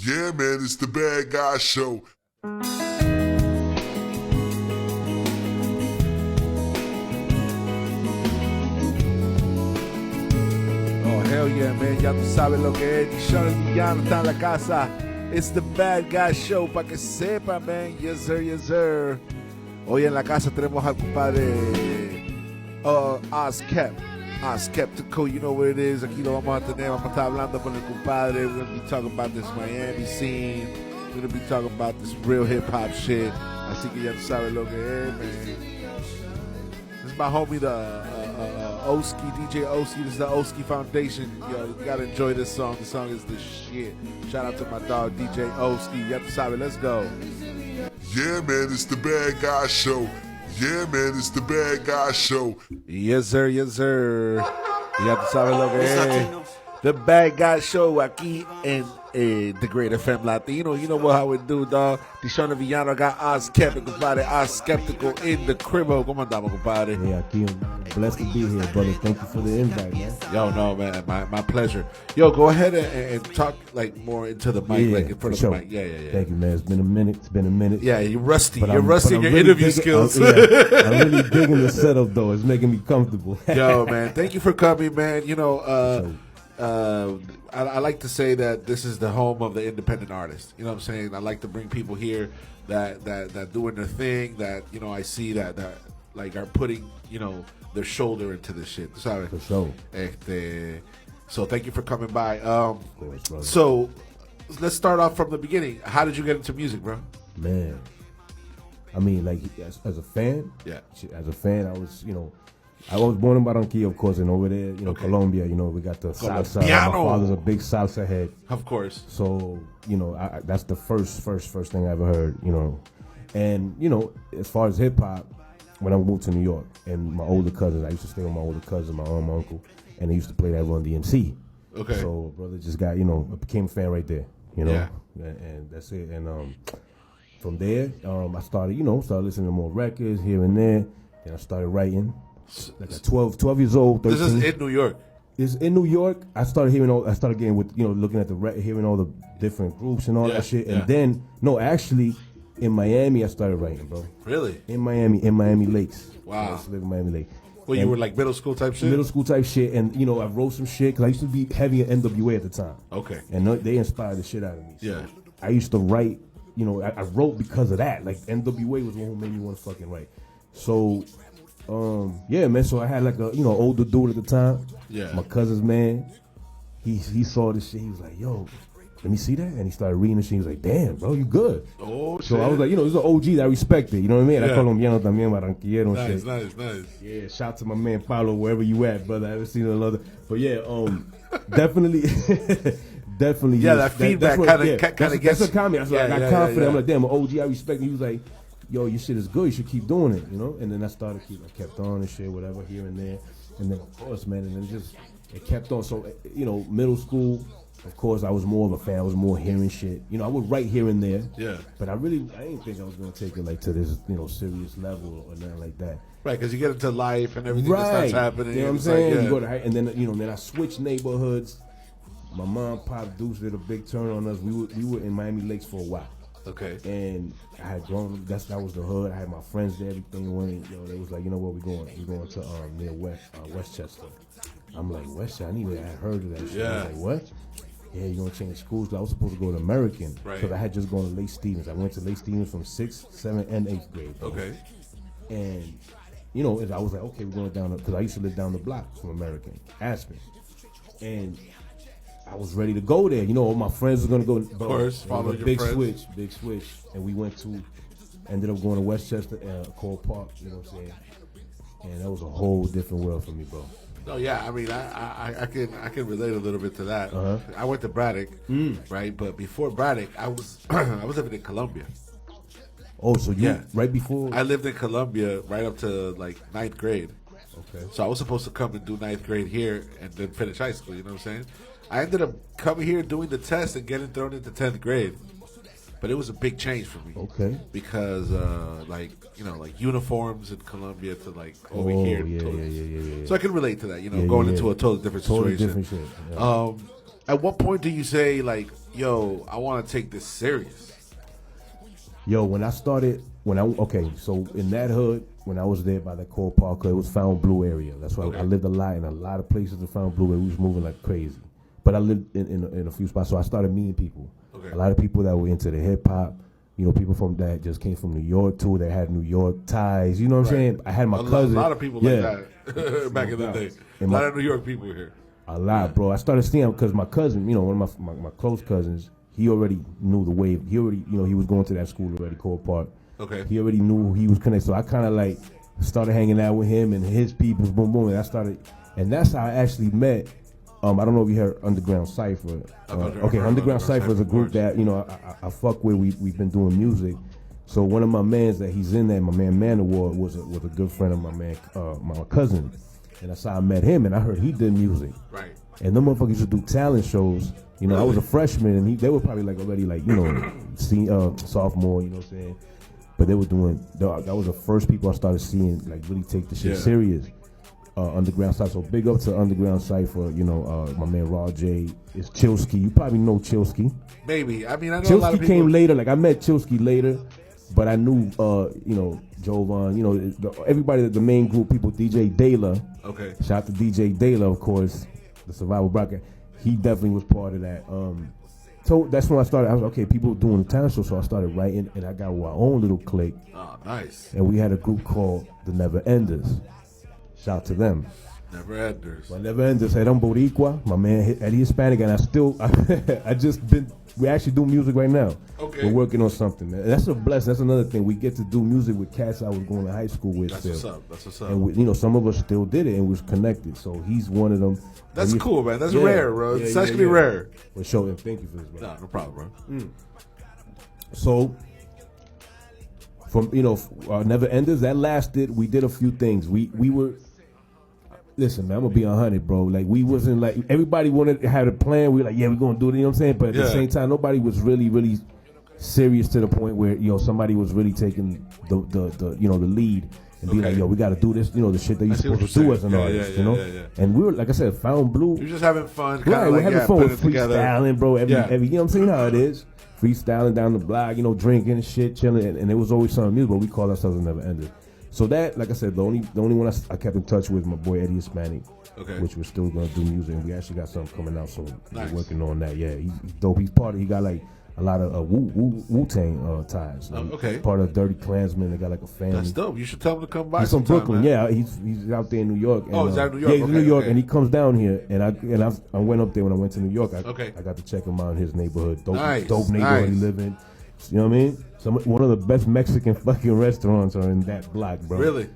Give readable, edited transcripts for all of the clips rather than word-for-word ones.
Yeah, man, it's the Bad Guy Show. Oh, hell yeah, man. Ya tú sabes lo que es. D'shon El Villano está en la casa. It's the Bad Guy Show, pa' que sepa, man. Yes, sir, yes, sir. Hoy en la casa tenemos al compadre Oskeptical, you know what it is. Aquí lo vamos a tener. Vamos a estar hablando con el compadre. We're going to be talking about this Miami scene. We're going to be talking about this real hip-hop shit. Así que ya tú sabes lo que es, man. This is my homie, the Oski, DJ Oski. This is the Oski Foundation. Yo, you gotta enjoy this song. This song is the shit. Shout out to my dog, DJ Oski. Ya tú sabes, let's go. Yeah, man, it's the Bad Guy Show. Yeah, man, it's the Bad Guy Show. Yes, sir, yes, sir. Ya tú sabes lo que es. The Bad Guy Show aquí en Dagr8fm Latino. You know what how we do, dog. D'shon El Villano got Oskeptical, compadre. Oskeptical in the cribbo. ¿Cómo andamos, compadre? Yeah, aquí I'm blessed to be here, brother. Thank you for the invite, man. Yo, no, man, my pleasure. Yo, go ahead and talk like more into the mic, like in front of the mic. Yeah. Thank you, man. It's been a minute. Yeah, you're rusty. But You're rusty in your really interview digging, skills. I'm really digging the setup, though. It's making me comfortable. Yo, man, thank you for coming, man. You know, I like to say that this is the home of the independent artist. You know what I'm saying? I like to bring people here that doing their thing, that, you know, I see that like are putting, you know, their shoulder into this shit. Sorry. For sure. So thank you for coming by. Of course, brother. So let's start off from the beginning. How did you get into music, bro? Man, I mean, like, as a fan, as a fan, I was, you know, I was born in Barranquilla, of course, and over there, you know, Colombia, you know, we got the salsa. My father's a big salsa head. Of course. So, you know, that's the first thing I ever heard, you know. And, you know, as far as hip-hop, when I moved to New York, and my older cousins, I used to stay with my older cousin, my uncle, and they used to play that Run DMC. Okay. So, brother just got, you know, became a fan right there, you know. Yeah. And that's it. And from there, I started listening to more records here and there. And I started writing. Like at 12 years old, 13. This is in New York. It's in New York. I started getting with, you know, looking at hearing all the different groups and all that shit. And then, actually, in Miami, I started writing, bro. Really? In Miami Lakes. Wow. I used to live in Miami Lakes. Well, you were like middle school type shit? Middle school type shit. And, you know, I wrote some shit because I used to be heavy in NWA at the time. Okay. And they inspired the shit out of me. So yeah. I used to write, you know, I wrote because of that. Like, NWA was one who made me want to fucking write. So... yeah, man. So I had like a, you know, older dude at the time. Yeah. My cousin's man. He saw this shit. He was like, "Yo, let me see that." And he started reading the shit. He was like, "Damn, bro, you good." Oh shit. So I was like, you know, he's an OG that I respected. You know what I mean? Yeah. I colombiano también, barranquillero and shit. Nice. Yeah. Shout to my man Paulo, wherever you at, brother. I haven't seen another. But yeah, definitely. Definitely. Yeah, that feedback kind of gets. That's a comment. I got confident. Yeah. I'm like, damn, an OG I respect. And he was like, yo, your shit is good. You should keep doing it, you know. And then I kept on and shit, whatever, here and there. And then of course, man, and then it kept on. So, you know, middle school, of course, I was more of a fan. I was more hearing shit. You know, I would write here and there. Yeah. But I didn't think I was gonna take it like to this, you know, serious level or nothing like that. Right, because you get into life and everything that starts happening. You know what I'm saying? Like, you go to and then, you know, then I switched neighborhoods. My mom, pop, Deuce did a big turn on us. We were in Miami Lakes for a while. Okay. And I had grown. That was the hood. I had my friends there. Everything went. You know, they was like, you know what, we're going to near Westchester. I'm like, Westchester. I had heard of that shit. Yeah. I was like, what? Yeah, you're gonna change schools. I was supposed to go to American because I had just gone to Lake Stevens. I went to Lake Stevens from 6th, 7th, and 8th grade. Bro. Okay. And you know, I was like, okay, we're going down because I used to live down the block from American, Aspen, and I was ready to go there. You know, all my friends were gonna go. Of course, follow your big friends. Big switch, and we ended up going to Westchester, Cole Park. You know what I'm saying? And that was a whole different world for me, bro. No, yeah, I mean, I can relate a little bit to that. Uh-huh. I went to Braddock, right? But before Braddock, I was living in Columbia. Oh, so right before I lived in Columbia right up to like 9th grade. Okay. So I was supposed to come and do 9th grade here and then finish high school. You know what I'm saying? I ended up coming here, doing the test, and getting thrown into 10th grade. But it was a big change for me. Okay. Because, like uniforms in Columbia to, like, over here. Yeah. So I can relate to that, going into a totally different situation. Different shit. Yeah. At what point do you say, like, yo, I want to take this serious? Yo, so in that hood, when I was there by the Core Park, it was Found Blue area. That's why I lived a lot in a lot of places in Found Blue where we was moving like crazy. But I lived in a few spots, so I started meeting people. Okay. A lot of people that were into the hip hop. You know, people from that just came from New York too. They had New York ties. You know what I'm saying? I had my cousin. A lot of people like that back in the day. A lot of New York people here. A lot, bro. I started seeing because my cousin, you know, one of my close cousins, he already knew the wave. He already, you know, he was going to that school already, Core Park. Okay. He already knew he was connected. So I kind of like started hanging out with him and his people, boom, boom. And that's how I actually met. I don't know if you heard Underground Cypher. Underground Cypher is a group that, you know, I fuck with. We've been doing music. So one of my mans that he's in there, my man Manowar, was a good friend of my man, my cousin. And that's how I met him, and I heard he did music. Right. And them motherfuckers used to do talent shows. You know, I was a freshman, and they were probably like already like, you know, sophomore, you know what I'm saying? But they were doing, that was the first people I started seeing like really take the shit serious. Underground Cypher. So big up to Underground Cypher. You know, my man Raw J is Chilsky. You probably know Chilsky. Maybe. I mean, I know Chilsky a lot of people. Came later. Like I met Chilsky later, but I knew, you know, Jovan. You know, everybody. The main group people. DJ Dela. Okay. Shout out to DJ Dela, of course, the Survival Bracket. He definitely was part of that. So that's when I started. I was okay. People doing the talent show, so I started writing, and I got our own little clique. Oh, nice. And we had a group called the Never Enders. Shout out to them. Never Enders. Well, Never Enders. Hey, I'm Boricua. My man Eddie Hispanic, and we actually do music right now. Okay. We're working on something. That's a blessing. That's another thing. We get to do music with cats I was going to high school with. That's what's up. And you know, some of us still did it and was connected. So he's one of them. That's cool, man. That's rare, bro. It's actually rare. For sure. And thank you for this, bro. No problem, bro. So, from, you know, Never Enders, that lasted. We did a few things. We were... Listen, man, I'm gonna be 100, bro. Like, we wasn't like, everybody had a plan. We were like, yeah, we're gonna do it, you know what I'm saying? But at the same time, nobody was really, really serious to the point where, you know, somebody was really taking the you know, the lead and be like, yo, we gotta do this, you know, the shit that you're supposed to do as an artist, you know? And we were, like I said, Found Blue. You're just having fun. Right, we're having fun with freestyling, bro. Every, you know what I'm saying? How it is. Freestyling down the block, you know, drinking and shit, chilling. And it was always something new, but we called ourselves a Never Ended. So that, like I said, the only one I kept in touch with my boy Eddie Hispanic, which we're still gonna do music, and we actually got something coming out, so we're working on that. Yeah, he's dope. He's he got like a lot of Wu-Tang ties. Like, part of Dirty Klansmen. They got like a family. That's dope. You should tell him to come by. He's from Brooklyn. Man. Yeah, he's out there in New York. And, he's out in New York. Yeah, he's in New York, and he comes down here, and I went up there when I went to New York. I got to check him out in his neighborhood. Dope neighborhood he live in. You know what I mean? One of the best Mexican fucking restaurants are in that block, bro. Really?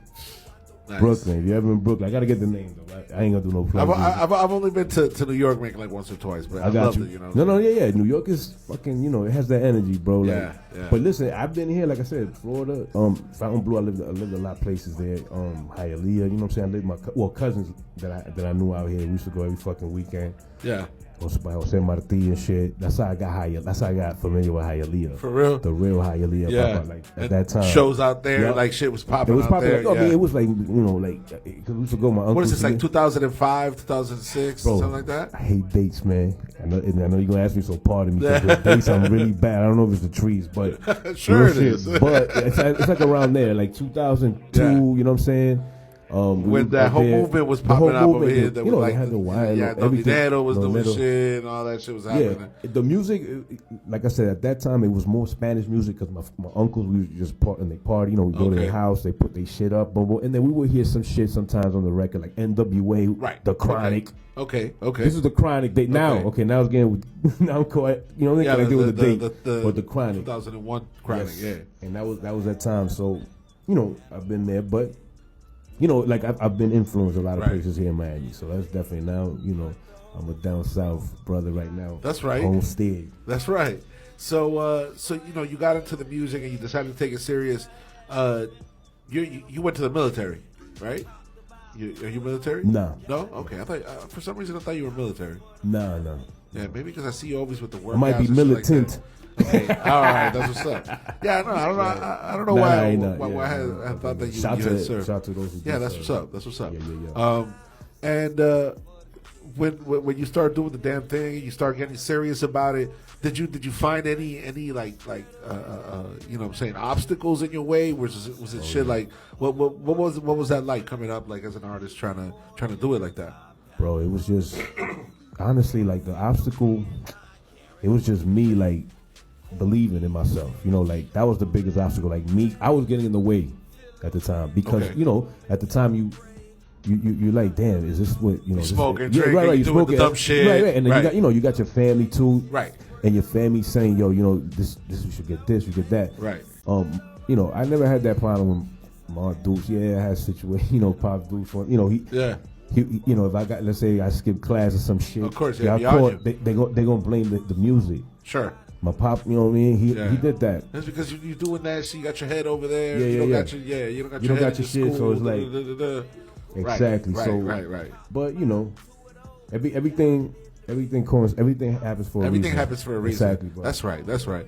Nice. Brooklyn. If you're ever in Brooklyn, I gotta get the name though. I ain't gonna do no plug. I've only been to New York maybe like once or twice, but I loved it. You know. Yeah. New York is fucking. You know, it has that energy, bro. Like, yeah. But listen, I've been here, like I said, Florida, Fountain Blue. I lived a lot of places there. Hialeah. You know what I'm saying? I lived cousins that I knew out here. We used to go every fucking weekend. Yeah. Jose Marti and shit. That's how I got familiar with Hialeah. For real? The real Hialeah. Yeah. Like at that time. Shows out there, like shit was popping. It was popping. There. I mean, it was like, you know, like, because we used to go my uncle. What is this, like 2005, 2006, something like that? I hate dates, man. I know you're gonna ask me, so pardon me. Because with dates, I'm really bad. I don't know if it's the trees, but sure it is. But it's like around there, like 2002. You know what I'm saying? When that whole movement was popping up over here, you know, like, they had the wine, Dinero was doing shit, and all that shit was happening. Yeah, the music, like I said, at that time it was more Spanish music because my uncles, we just and they party. You know, we go to their house, they put their shit up, and then we would hear some shit sometimes on the record, like NWA, The Chronic. Okay. This is The Chronic. Now it's getting now I'm caught. You know, they gotta do with the date, but The Chronic, 2001 Chronic, and that was that time. So, you know, I've been there, but. You know, like I've been influenced a lot of places here in Miami, so that's definitely now. You know, I'm a down south brother right now. That's right. Homestead. That's right. So, you know, you got into the music and you decided to take it serious. You went to the military, right? Are you military? No. No. Okay. I thought for some reason I thought you were military. No. Yeah, maybe because I see you always with the workouts. I might be militant. Like okay, all right, that's what's up. Yeah, no, I don't know why I thought that you had served. Shout to those who that's what's up. That's what's up. Yeah. And when you start doing the damn thing, you start getting serious about it. Did you find any like you know what I'm saying, obstacles in your way? Was it shit like what was that like coming up like as an artist trying to do it like that? Bro, it was just honestly like the obstacle. It was just me like believing in myself. You know, like that was the biggest obstacle. Like me, I was getting in the way at the time because you know at the time you like, damn, is this what, you know? Smoking, drinking, right, you doing smoking, the dumb shit. Right. And then you got your family too. Right. And your family saying, yo, you know, this you should get this, you get that. Right. You know, I never had that problem with my Deuce. Yeah, I had a situation, you know, Pop Deuce, you know, he you know, if I got, let's say I skipped class or some shit. Of course, they gonna blame the music. Sure. My pop, you know what I mean? He did that. That's because you're doing that, so you got your head over there. Yeah, you don't got your shit, school, so it's like exactly. Right. But you know, everything happens for a reason. Everything happens for a reason. Exactly, bro. That's right.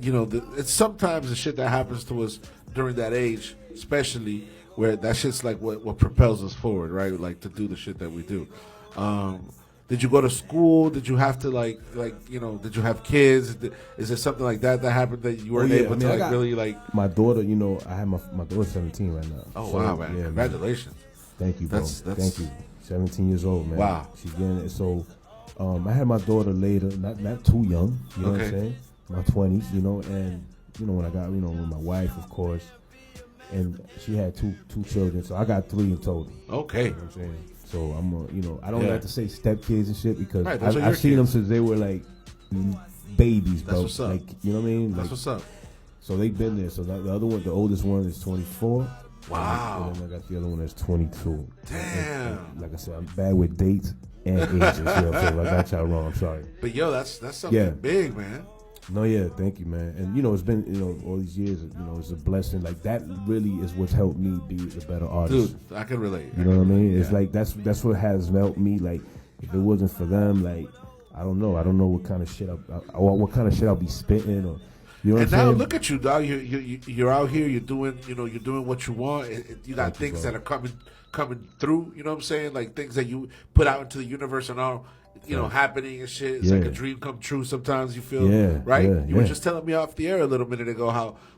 You know, it's sometimes the shit that happens to us during that age, especially where that shit's like what propels us forward, right? Like to do the shit that we do. Did you go to school? Did you have to like you know? Did you have kids? Is there something like that happened that you weren't able to like really like? My daughter, you know, I have my daughter's 17 right now. Oh so, wow, man! Yeah, Congratulations. Man. Thank you, bro. Thank you. 17 years old, man. Wow. She's getting it. So, I had my daughter later, not too young. You know what I'm saying? My 20s, you know, and you know when I got, you know, with my wife, of course, and she had two children, so I got 3 in total. Okay. You know what I'm saying? So I'm, you know, I don't like to say stepkids and shit because I've seen them since they were like babies, bro. That's what's up. Like, you know what I mean? That's like, what's up. So they've been there. So the other one, the oldest one is 24. Wow. And then I got the other one that's 22. Damn. And like I said, I'm bad with dates and ages. You know what I'm saying? I got y'all wrong. I'm sorry. But yo, that's something big, man. No, yeah, thank you, man. And you know, it's been, you know, all these years, you know, it's a blessing. Like that really is what's helped me be a better artist. Dude, I can relate. You know what I mean? It's like that's what has helped me. Like if it wasn't for them, like I don't know what kind of shit what kind of shit I'll be spitting or. You know what and I'm now saying? look at you, dog. You're out here. You're doing what you want. You got things that are coming through. You know what I'm saying? Like things that you put out into the universe and all. You know, happening and shit. It's like a dream come true sometimes, you feel, right? You were just telling me off the air a little minute ago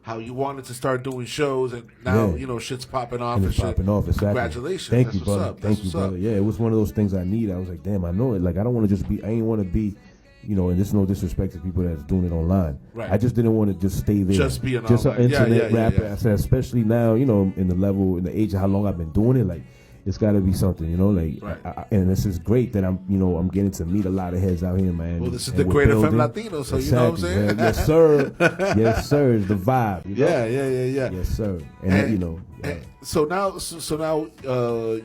how you wanted to start doing shows and now, you know, shit's popping off and shit. Popping off, exactly. Congratulations. Thank That's you, brother. Thank you, brother. Yeah, it was one of those things I need. I was like, damn, I know it. Like, I don't want to just be, I ain't want to be, you know, and there's no disrespect to people that's doing it online. Right. I just didn't want to just stay there. Just be an internet rapper. Yeah. I said, especially now, you know, in the age of how long I've been doing it, like, it's got to be something, you know, like, and this is great that I'm getting to meet a lot of heads out here in Miami. Well, this is the Dagr8fm Latino, so you know what I'm saying? Yes, sir. Yes, sir. It's the vibe. You know? Yeah. Yes, sir. And you know. So now,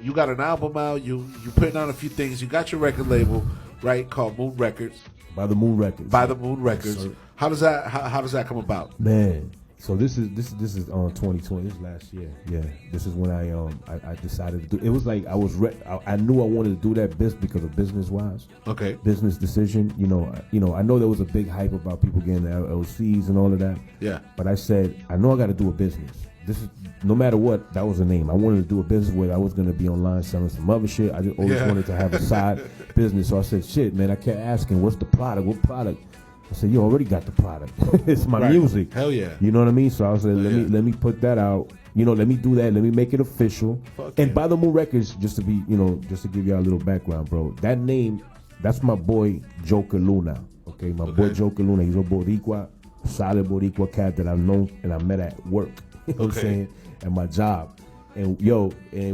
you got an album out. You putting out a few things. You got your record label, right? Called Moon Records. By the Moon Records. Yes, how does that come about? Man. So this is on 2020. This is last year. Yeah, this is when I decided to do. It was like I knew I wanted to do that because of business wise. Okay. Business decision. You know. I know there was a big hype about people getting LLCs and all of that. Yeah. But I said I know I got to do a business. This is no matter what. That was the name. I wanted to do a business where I was going to be online selling some other shit. I just always wanted to have a side business. So I said, shit, man. I kept asking, what's the product? What product? I said, you already got the product. It's my music. Hell yeah. You know what I mean? So I was like, let me put that out. You know, let me do that. Let me make it official. By the Moon Records, just to give y'all a little background, bro. That name, that's my boy Joker Luna. Okay, my boy Joker Luna. He's a Boricua, solid Boricua cat that I've known and I met at work. You know what I'm saying? At my job. And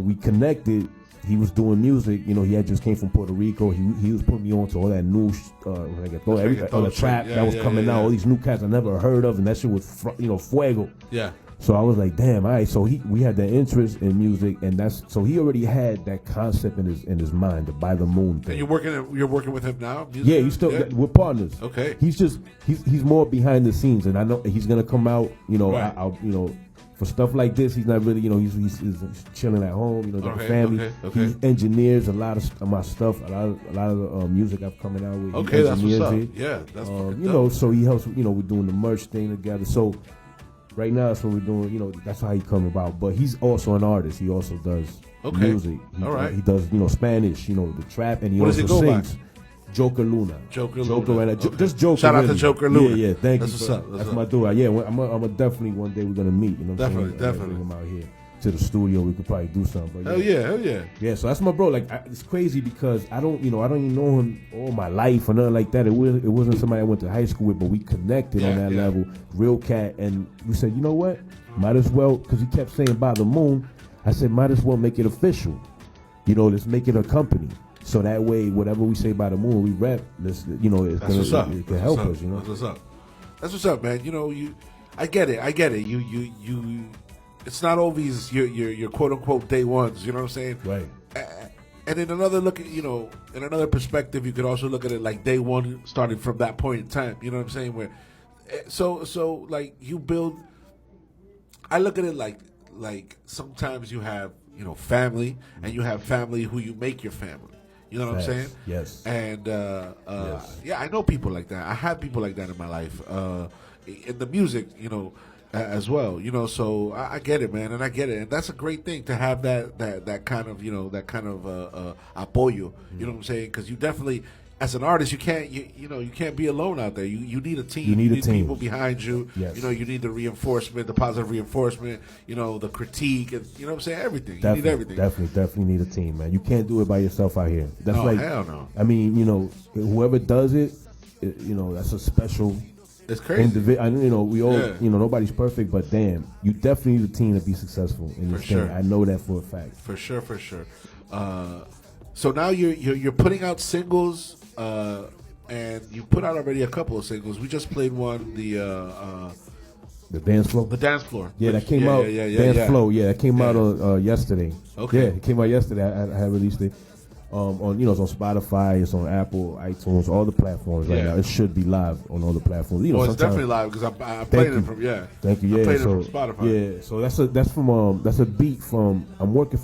we connected. He was doing music, you know. He had just came from Puerto Rico. He was putting me on to all that new, all the trap that was coming out. All these new cats I never heard of, and that shit was, fuego. Yeah. So I was like, damn, all right. So we had that interest in music, and so he already had that concept in his mind, the By the Moon thing. And you're working with him now? Yeah, he's still we're partners. Okay. He's more behind the scenes, and I know he's gonna come out. You know, I'll for stuff like this, he's not really, he's chilling at home, got a family. He engineers a lot of my stuff, a lot of the music I've coming out with. Okay, that's what's up. Yeah, that's so he helps. We're doing the merch thing together. So right now that's what we're doing. You know, that's how he come about. But he's also an artist. He also does music. All right. He does, you know, Spanish, you know, the trap, and he What does also he go by? sings. Joker Luna. Joker Luna. Right now. Okay. Just Joker. Shout out to really. Joker Luna. Yeah, thank That's you. what's up. That's my dude. Yeah, I'm a definitely one day we're gonna meet. You know what I'm saying? Definitely. Bring him out here to the studio. We could probably do something. But Hell yeah. Yeah, so that's my bro. Like, it's crazy because I don't even know him all my life or nothing like that. It wasn't somebody I went to high school with, but we connected on that level. Real cat, and we said, you know what? Might as well, because he kept saying by the moon. I said, might as well make it official. You know, let's make it a company. So that way, whatever we say by the moon, we rep. Let's, you know, it can help us. You know, That's what's up, man. You know, I get it. You. It's not always your quote unquote day ones. You know what I'm saying? Right. And in another look, in another perspective, you could also look at it like day one, starting from that point in time. You know what I'm saying? Where, so like you build. I look at it like sometimes you have family, and you have family who you make your family. You know what I'm saying? Yes. And Yes. yeah, I know people like that. I have people like that in my life. In the music, as well. So I get it, man, and I get it, and that's a great thing to have that kind of apoyo. You know what I'm saying? Because you definitely, as an artist, you can't be alone out there. You need a team. You need a team. People behind you. Yes. You need the reinforcement, the positive reinforcement. The critique, and you know what I'm saying. Everything. Definitely, you need everything. Definitely need a team, man. You can't do it by yourself out here. That's No, hell no. I mean, whoever does it, that's a special. It's crazy. We all, nobody's perfect, but damn, you definitely need a team to be successful in this thing. I know that for a fact. For sure. So now you're putting out singles, and you put out already a couple of singles. We just played one, the dance floor. The dance floor. Yeah, that came out. Dance flow. Yeah, that came out yesterday. Okay. Yeah, it came out yesterday. I released it. It's on Spotify, it's on Apple, iTunes, all the platforms right now. It should be live on all the platforms. It's definitely live because I played it from Thank you. Yeah, I played it from Spotify. Yeah, so that's a beat from. I'm working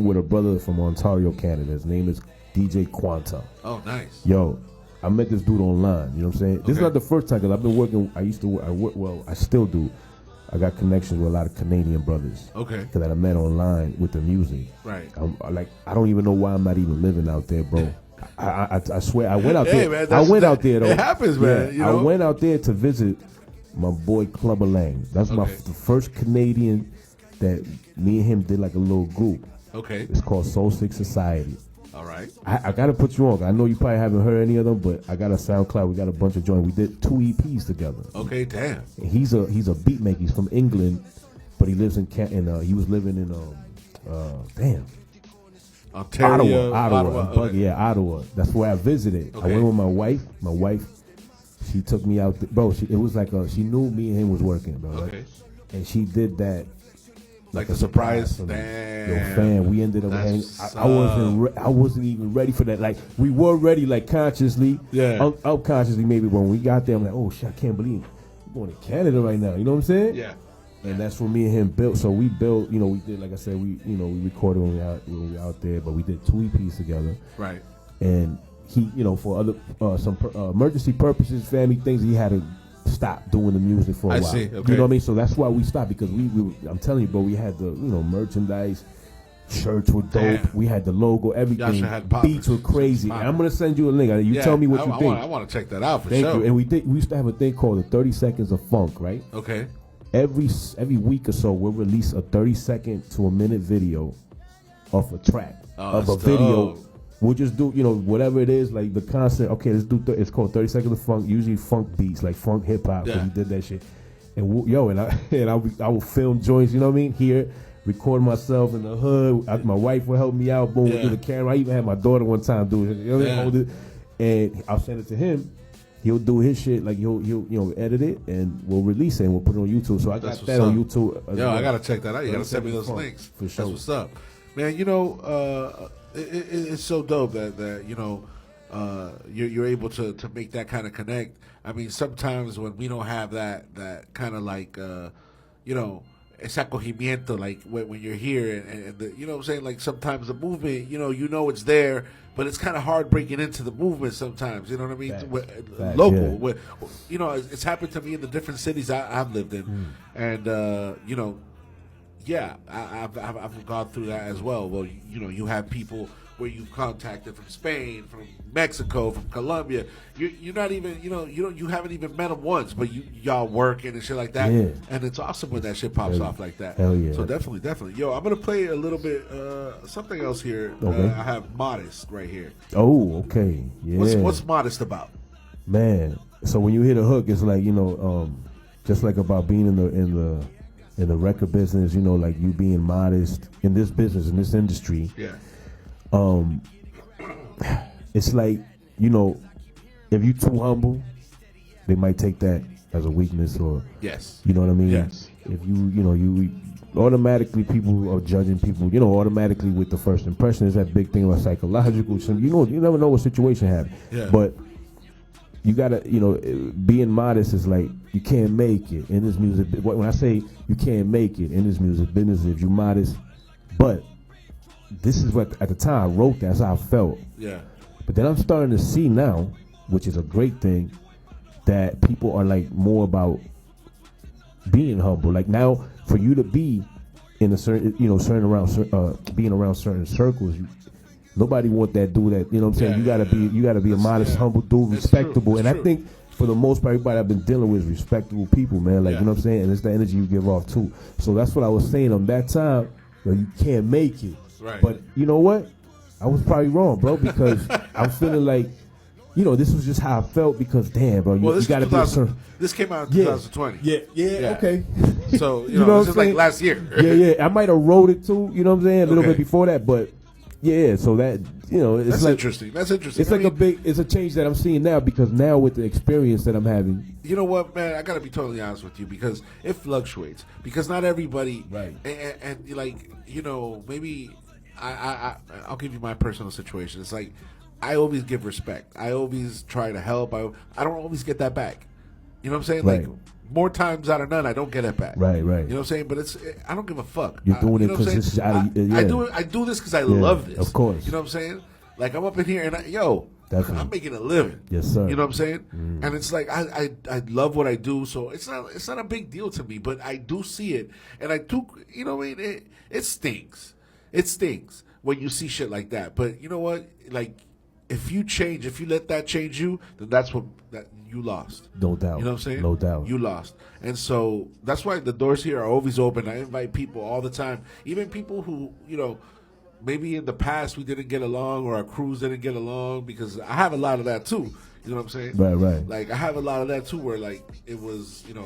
with a brother from Ontario, Canada. His name is DJ Quanta. Oh, nice. Yo, I met this dude online. You know what I'm saying? This is not the first time because I've been working. I still do. I got connections with a lot of Canadian brothers. Okay. That I met online with the music. Right. I don't even know why I'm not even living out there, bro. I swear, I went out there. Man, out there, though. It happens, man. I went out there to visit my boy Clubber Lang. That's the first Canadian that me and him did like a little group. Okay. It's called Soul Six Society. All right. I got to put you on. I know you probably haven't heard any of them, but I got a SoundCloud. We got a bunch of joints. We did 2 EPs together. Okay, damn. And he's a beat maker. He's from England, but he lives he was living in Ontario, Ottawa. Okay. Ottawa. That's where I visited. Okay. I went with my wife. My wife, she took me out, bro. It was like she knew me and him was working, bro. Okay. Right? And she did that. Like a surprise. For me. Damn. Yo, fam, we ended up hanging. I wasn't even ready for that. Like, we were ready, like, consciously. Yeah. Unconsciously, maybe. When we got there, I'm like, oh, shit, I can't believe it. I'm going to Canada right now. You know what I'm saying? Yeah. And that's what me and him built. So we built, we did, like I said, we recorded when we were out there, but we did 2 EPs together. Right. And he, for other, some emergency purposes, family things, he had to stop doing the music for a while. I see. Okay. You know what I mean? So that's why we stopped, because we I'm telling you, bro, we had the, merchandise, shirts were dope. Damn. We had the logo, everything. Beats were crazy. And I'm going to send you a link. You tell me what you think. I want to check that out for Thank sure. you. And we used to have a thing called the 30 Seconds of Funk, right? Okay. Every week or so, we'll release a 30-second to a minute video of a track of a video. Dope. We'll just do, whatever it is, like the concept. Okay, let's do. It's called 30 Seconds of Funk. Usually funk beats, like funk hip hop. Yeah. So we did that shit. And I will film joints. You know what I mean? Here, record myself in the hood. My wife will help me out. Boom, do the camera. I even had my daughter one time do it. You know what I mean? Hold it, and I'll send it to him. He'll do his shit, like he'll edit it, and we'll release it and we'll put it on YouTube. So I got that on YouTube. I gotta check that out. You gotta send me those links. For sure. That's what's up, man. It's so dope that you're able to make that kind of connect. I mean, sometimes when we don't have that kind of like ese acogimiento, like when you're here, and the, you know what I'm saying? Like sometimes the movement, you know it's there, but it's kind of hard breaking into the movement sometimes. You know what I mean? Facts, Local, yeah. It's happened to me in the different cities I've lived in, and yeah, I've gone through that as well. Well, you have people where you've contacted from Spain, from Mexico, from Colombia. You're not even, you haven't even met them once, but y'all working and shit like that. Yeah. And it's awesome when that shit pops off like that. Hell yeah. So definitely. Yo, I'm gonna play a little bit something else here. Okay. I have Modest right here. Oh, okay. Yeah. What's Modest about? Man, so when you hit a hook, it's like, just like about being in the record business, like you being modest in this business, in this industry. Yeah. It's like, if you too humble, they might take that as a weakness, or Yes. you know what I mean? Yes. If you automatically, people are judging people, automatically with the first impression. Is that big thing about psychological. So, you never know what situation happened. Yeah. But you gotta, being modest is like you can't make it in this music. When I say you can't make it in this music business, if you're modest, but this is what at the time I wrote. That's how I felt. Yeah. But then I'm starting to see now, which is a great thing, that people are like more about being humble. Like now, for you to be in a certain, being around certain circles, nobody want that dude that, you know what I'm saying? Yeah, you gotta be a modest, humble dude, respectable. True. And I think for the most part, everybody I've been dealing with is respectable people, man. Like, you know what I'm saying? And it's the energy you give off too. So that's what I was saying on that time. You can't make it. Right. But you know what? I was probably wrong, bro, because I'm feeling like, this was just how I felt, because damn, bro, you gotta be a certain. This came out in 2020. Yeah, okay. So, You know this is like last year. Yeah. I might have wrote it too, you know what I'm saying, a little Okay. bit before that, but yeah, so that, it's That's like interesting. That's interesting. It's it's a change that I'm seeing now, because now with the experience that I'm having. You know what, man? I gotta be totally honest with you, because it fluctuates. Because not everybody, Right. And like, maybe I'll give you my personal situation. It's like I always give respect. I always try to help. I don't always get that back. You know what I'm saying? Right. Like more times out of none, I don't get it back. Right. You know what I'm saying? But I don't give a fuck. You're doing you it know what I'm because it's saying? out of I do this because I love this. Of course. You know what I'm saying? Like I'm up in here and Definitely. I'm making a living. Yes, sir. You know what I'm saying? And it's like I love what I do, so it's not a big deal to me. But I do see it, and I do. You know what I mean? It stings. It stings when you see shit like that. But you know what? Like if you let that change you, then that you lost. No doubt. You know what I'm saying? No doubt. You lost. And so that's why the doors here are always open. I invite people all the time. Even people who, maybe in the past we didn't get along, or our crews didn't get along, because I have a lot of that too. You know what I'm saying? Right. Like I have a lot of that too, where like it was, it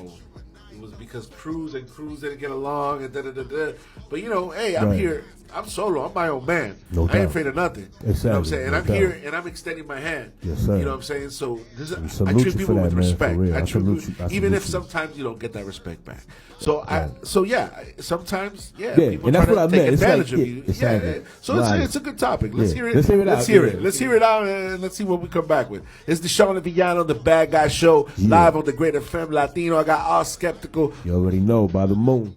was because crews didn't get along and da-da-da-da. But hey, I'm Right. here. I'm solo. I'm my own man. No I doubt. ain't afraid of nothing. Exactly. You know what I'm saying? And No I'm doubt. here and I'm extending my hand. Yes, sir. You know what I'm saying? So I salute treat you people for that, with man, for respect. real. I I treat salute people, you. I even salute if you. sometimes you don't get that respect back. So sometimes Yeah, people and that's try what I to take meant. It's advantage like, of you. exactly. So Right. it's a good topic. Let's Yeah. hear it. Let's hear it out. Let's hear it. Yeah. Let's hear it out, and let's see what we come back with. It's D'shon El Villano, the Bad Guy Show, live on the Dagr8fm Latino. I got Oskeptical. You already know, by the moon.